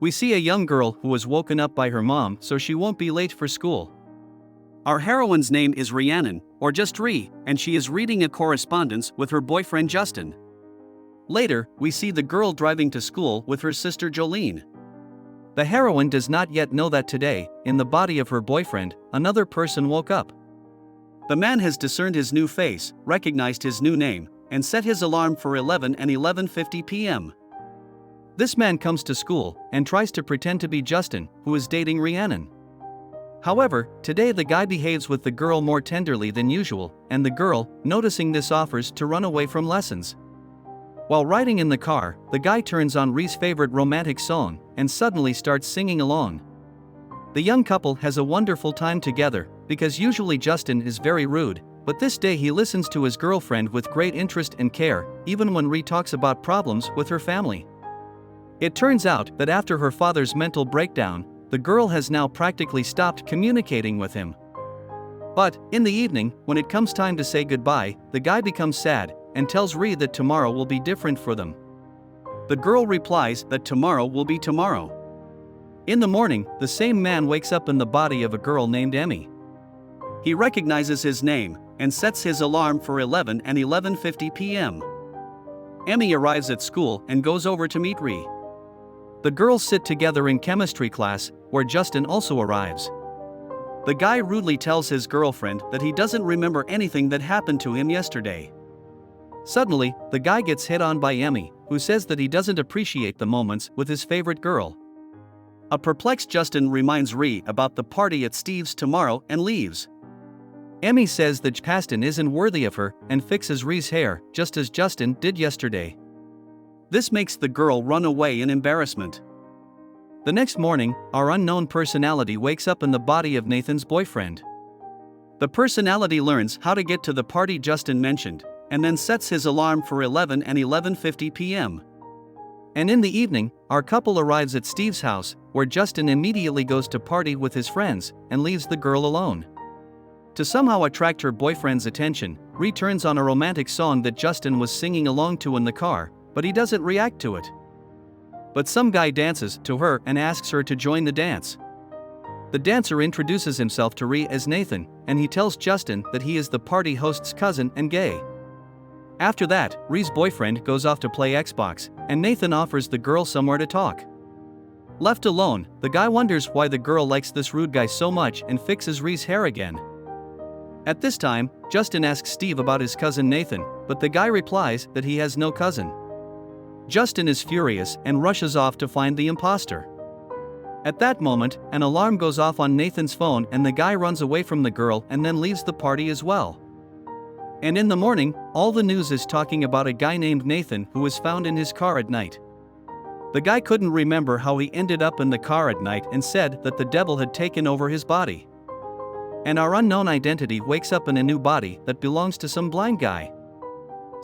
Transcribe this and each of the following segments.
we see a young girl who was woken up by her mom so she won't be late for school. Our heroine's name is Rhiannon, or just Rhi, and she is reading a correspondence with her boyfriend Justin. Later, we see the girl driving to school with her sister Jolene. The heroine does not yet know that today, in the body of her boyfriend, another person woke up. The man has discerned his new face, recognized his new name, and set his alarm for 11 and 11:50 p.m. This man comes to school and tries to pretend to be Justin, who is dating Rhiannon. However, today the guy behaves with the girl more tenderly than usual, and the girl, noticing this, offers to run away from lessons. While riding in the car, the guy turns on Rhi's favorite romantic song and suddenly starts singing along. The young couple has a wonderful time together, because usually Justin is very rude, but this day he listens to his girlfriend with great interest and care, even when Rhi talks about problems with her family. It turns out that after her father's mental breakdown, the girl has now practically stopped communicating with him. But, in the evening, when it comes time to say goodbye, the guy becomes sad and tells Rhi that tomorrow will be different for them. The girl replies that tomorrow will be tomorrow. In the morning, the same man wakes up in the body of a girl named Emmy. He recognizes his name and sets his alarm for 11 and 11:50 p.m. Emmy arrives at school and goes over to meet Rhi. The girls sit together in chemistry class, where Justin also arrives. The guy rudely tells his girlfriend that he doesn't remember anything that happened to him yesterday. Suddenly, the guy gets hit on by Emmy, who says that he doesn't appreciate the moments with his favorite girl. A perplexed Justin reminds Rhi about the party at Steve's tomorrow and leaves. Emmy says that Justin isn't worthy of her and fixes Rhi's hair, just as Justin did yesterday. This makes the girl run away in embarrassment. The next morning, our unknown personality wakes up in the body of Nathan's boyfriend. The personality learns how to get to the party Justin mentioned, and then sets his alarm for 11 and 11:50 p.m. And in the evening, our couple arrives at Steve's house, where Justin immediately goes to party with his friends and leaves the girl alone. To somehow attract her boyfriend's attention, Rhi turns on a romantic song that Justin was singing along to in the car, but he doesn't react to it. But some guy dances to her and asks her to join the dance. The dancer introduces himself to Rhi as Nathan, and he tells Justin that he is the party host's cousin and gay. After that, Rhi's boyfriend goes off to play Xbox, and Nathan offers the girl somewhere to talk. Left alone, the guy wonders why the girl likes this rude guy so much and fixes Rhi's hair again. At this time, Justin asks Steve about his cousin Nathan, but the guy replies that he has no cousin. Justin is furious and rushes off to find the imposter. At that moment, an alarm goes off on Nathan's phone and the guy runs away from the girl and then leaves the party as well. And in the morning, all the news is talking about a guy named Nathan who was found in his car at night. The guy couldn't remember how he ended up in the car at night and said that the devil had taken over his body. And our unknown identity wakes up in a new body that belongs to some blind guy.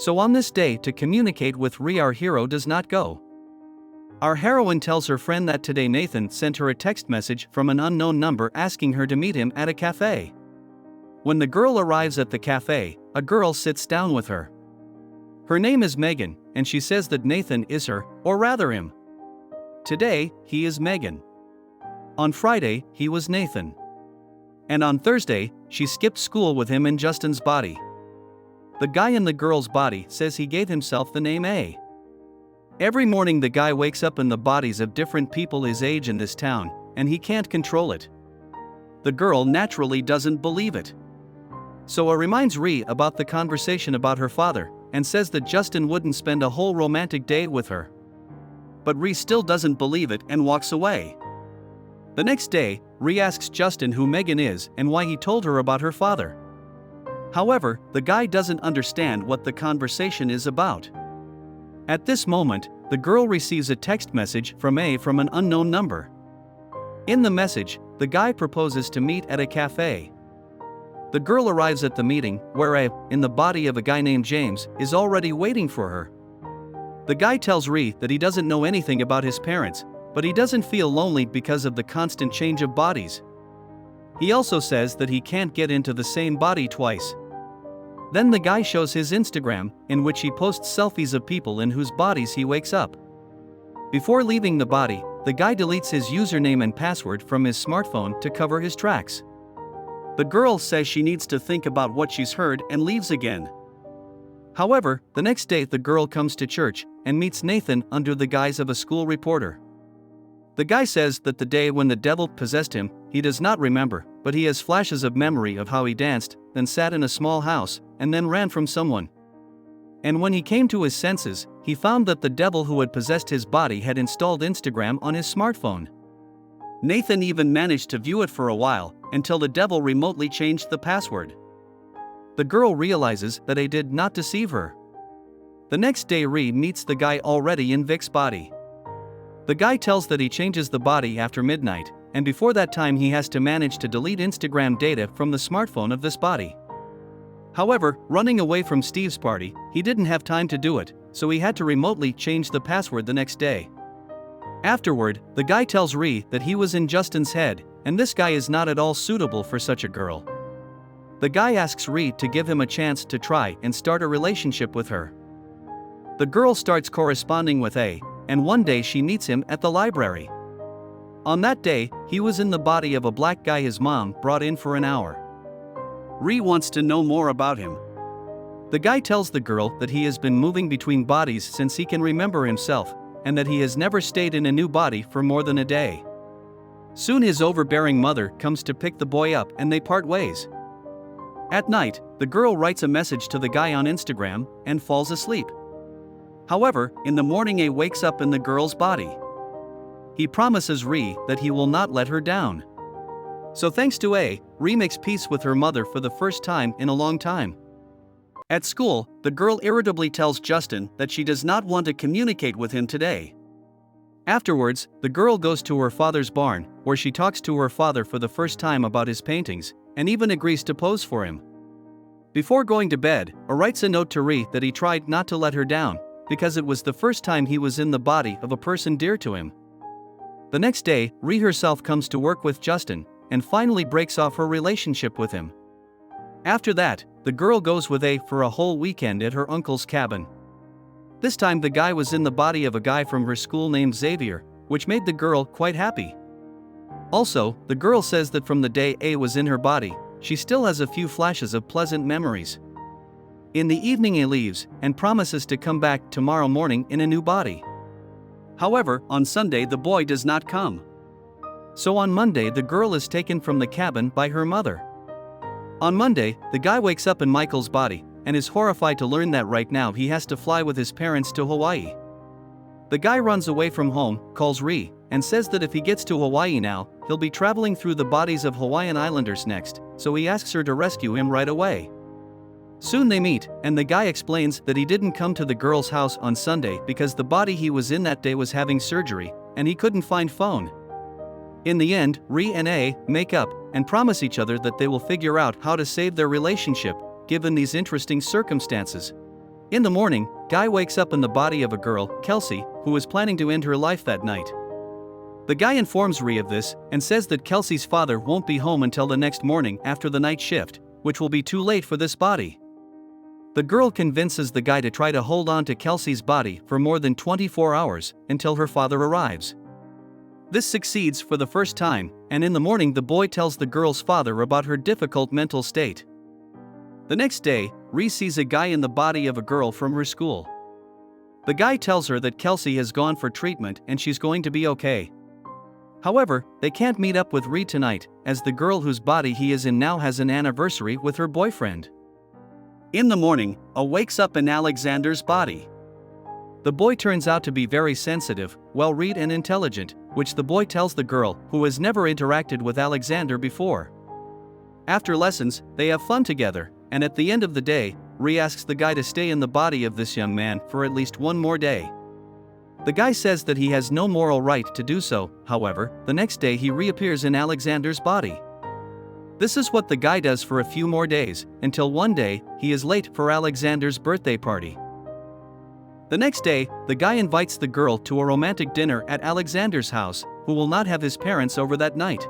So on this day, to communicate with Rhi, our hero does not go. Our heroine tells her friend that today Nathan sent her a text message from an unknown number asking her to meet him at a cafe. When the girl arrives at the cafe, a girl sits down with her. Her name is Megan, and she says that Nathan is her, or rather him. Today, he is Megan. On Friday, he was Nathan. And on Thursday, she skipped school with him in Justin's body. The guy in the girl's body says he gave himself the name A. Every morning the guy wakes up in the bodies of different people his age in this town, and he can't control it. The girl naturally doesn't believe it. So it reminds Rhi about the conversation about her father, and says that Justin wouldn't spend a whole romantic day with her. But Rhi still doesn't believe it and walks away. The next day, Rhi asks Justin who Megan is and why he told her about her father. However, the guy doesn't understand what the conversation is about. At this moment, the girl receives a text message from an unknown number. In the message, the guy proposes to meet at a cafe. The girl arrives at the meeting, where in the body of a guy named James, is already waiting for her. The guy tells Rhi that he doesn't know anything about his parents, but he doesn't feel lonely because of the constant change of bodies. He also says that he can't get into the same body twice. Then the guy shows his Instagram, in which he posts selfies of people in whose bodies he wakes up. Before leaving the body, the guy deletes his username and password from his smartphone to cover his tracks. The girl says she needs to think about what she's heard and leaves again. However, the next day the girl comes to church and meets Nathan under the guise of a school reporter. The guy says that the day when the devil possessed him, he does not remember, but he has flashes of memory of how he danced, then sat in a small house, and then ran from someone. And when he came to his senses, he found that the devil who had possessed his body had installed Instagram on his smartphone. Nathan even managed to view it for a while, until the devil remotely changed the password. The girl realizes that he did not deceive her. The next day Ree meets the guy already in Vic's body. The guy tells that he changes the body after midnight, and before that time he has to manage to delete Instagram data from the smartphone of this body. However, running away from Steve's party, he didn't have time to do it, so he had to remotely change the password the next day. Afterward, the guy tells Ree that he was in Justin's head, and this guy is not at all suitable for such a girl. The guy asks Ree to give him a chance to try and start a relationship with her. The girl starts corresponding with A, and one day she meets him at the library. On that day, he was in the body of a black guy his mom brought in for an hour. Ree wants to know more about him. The guy tells the girl that he has been moving between bodies since he can remember himself, and that he has never stayed in a new body for more than a day. Soon his overbearing mother comes to pick the boy up and they part ways. At night, the girl writes a message to the guy on Instagram and falls asleep. However, in the morning A wakes up in the girl's body. He promises Ree that he will not let her down. So thanks to A, Ree makes peace with her mother for the first time in a long time. At school, the girl irritably tells Justin that she does not want to communicate with him today. Afterwards, the girl goes to her father's barn, where she talks to her father for the first time about his paintings, and even agrees to pose for him. Before going to bed, A writes a note to Ree that he tried not to let her down, because it was the first time he was in the body of a person dear to him. The next day, Ree herself comes to work with Justin, and finally breaks off her relationship with him. After that, the girl goes with A for a whole weekend at her uncle's cabin. This time the guy was in the body of a guy from her school named Xavier, which made the girl quite happy. Also, the girl says that from the day A was in her body, she still has a few flashes of pleasant memories. In the evening A leaves, and promises to come back tomorrow morning in a new body. However, on Sunday the boy does not come. So on Monday the girl is taken from the cabin by her mother. On Monday, the guy wakes up in Michael's body, and is horrified to learn that right now he has to fly with his parents to Hawaii. The guy runs away from home, calls Ree, and says that if he gets to Hawaii now, he'll be traveling through the bodies of Hawaiian Islanders next, so he asks her to rescue him right away. Soon they meet, and the guy explains that he didn't come to the girl's house on Sunday because the body he was in that day was having surgery, and he couldn't find phone. In the end, Ree and A make up, and promise each other that they will figure out how to save their relationship, given these interesting circumstances. In the morning, Guy wakes up in the body of a girl, Kelsey, who is planning to end her life that night. The guy informs Ree of this, and says that Kelsey's father won't be home until the next morning after the night shift, which will be too late for this body. The girl convinces the guy to try to hold on to Kelsey's body for more than 24 hours, until her father arrives. This succeeds for the first time, and in the morning the boy tells the girl's father about her difficult mental state. The next day, Ree sees a guy in the body of a girl from her school. The guy tells her that Kelsey has gone for treatment and she's going to be okay. However, they can't meet up with Ree tonight, as the girl whose body he is in now has an anniversary with her boyfriend. In the morning, A wakes up in Alexander's body. The boy turns out to be very sensitive, well-read and intelligent, which the boy tells the girl, who has never interacted with Alexander before. After lessons, they have fun together, and at the end of the day, Ree asks the guy to stay in the body of this young man for at least one more day. The guy says that he has no moral right to do so. However, the next day he reappears in Alexander's body. This is what the guy does for a few more days, until one day, he is late for Alexander's birthday party. The next day, the guy invites the girl to a romantic dinner at Alexander's house, who will not have his parents over that night.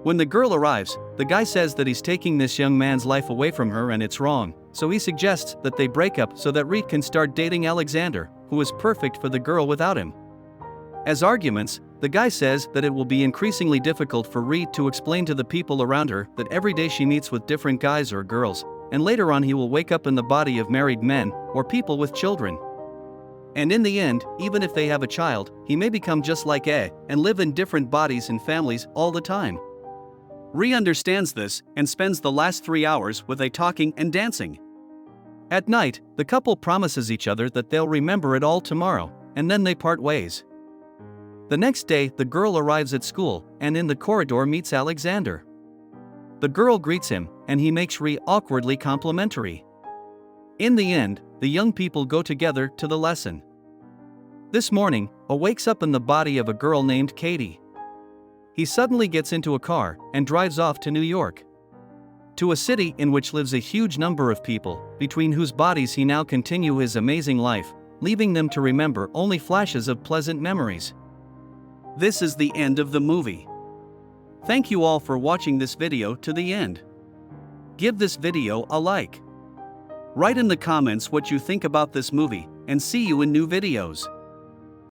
When the girl arrives, the guy says that he's taking this young man's life away from her and it's wrong, so he suggests that they break up so that Ree can start dating Alexander, who is perfect for the girl without him. As arguments, the guy says that it will be increasingly difficult for Ree to explain to the people around her that every day she meets with different guys or girls, and later on he will wake up in the body of married men or people with children. And in the end, even if they have a child, he may become just like A and live in different bodies and families all the time. Ree understands this and spends the last 3 hours with A talking and dancing. At night, the couple promises each other that they'll remember it all tomorrow, and then they part ways. The next day, the girl arrives at school and in the corridor meets Alexander. The girl greets him, and he makes Ree awkwardly complimentary. In the end, the young people go together to the lesson. This morning, A wakes up in the body of a girl named Katie. He suddenly gets into a car and drives off to New York, to a city in which lives a huge number of people, between whose bodies he now continue his amazing life, leaving them to remember only flashes of pleasant memories. This is the end of the movie. Thank you all for watching this video to the end. Give this video a like. Write in the comments what you think about this movie, and see you in new videos.